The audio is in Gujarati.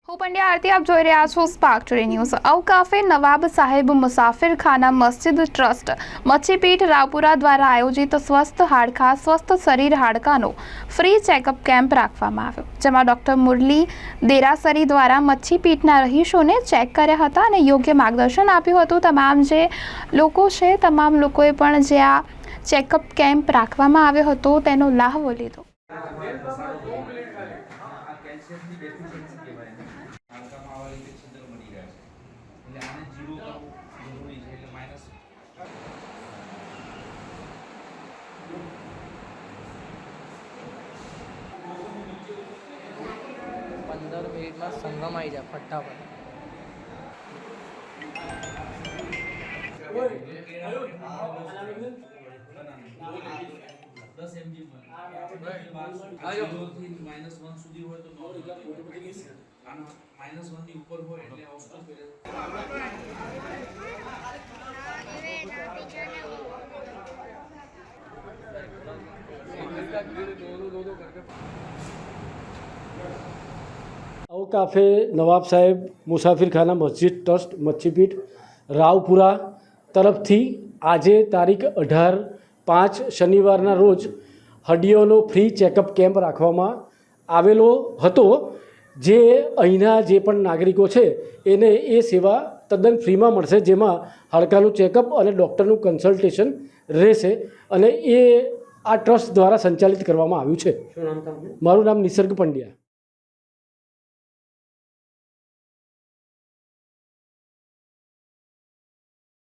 હું પંડ્યા આરતી, આપ જોઈ રહ્યા છો સ્પાર્ક ટુડે ન્યૂઝ। અવકાફે નવાબ સાહેબ મુસાફિરખાના મસ્જિદ ટ્રસ્ટ મચ્છીપીઠ રાવપુરા દ્વારા આયોજિત સ્વસ્થ હાડકાં સ્વસ્થ શરીર હાડકાનો ફ્રી ચેકઅપ કેમ્પ રાખવામાં આવ્યો, જેમાં ડોક્ટર મુરલી દેરાસરી દ્વારા મચ્છીપીઠના રહીશોને ચેક કર્યા હતા અને યોગ્ય માર્ગદર્શન આપ્યું હતું। તમામ જે લોકો છે તમામ લોકોએ પણ જે આ ચેકઅપ કેમ્પ રાખવામાં આવ્યો હતો તેનો લાહવો લીધો। पंदर मिनिट में संगम आई जाए फटाफट। -1 સુધી હોય તો -1 ની ઉપર હોય એટલે અવકાફે નવાબ સાહેબ મુસાફિરખાના મસ્જિદ ટ્રસ્ટ મચ્છીપીઠ રાવપુરા તરફથી આજે તારીખ 18/5 શનિવારના રોજ હड्डीઓનો ફ્રી ચેકઅપ કેમ્પ રાખવામાં આવેલો હતો, જે અહીંના જે પણ નાગરિકો છે એને એ સેવા તદ્દન ફ્રીમાં મળશે, જેમાં હાડકાનું ચેકઅપ અને ડૉક્ટરનું કન્સલ્ટેશન રહેશે અને એ આ ટ્રસ્ટ દ્વારા સંચાલિત કરવામાં આવ્યું છે। મારું નામ નિસર્ગ પંડ્યા।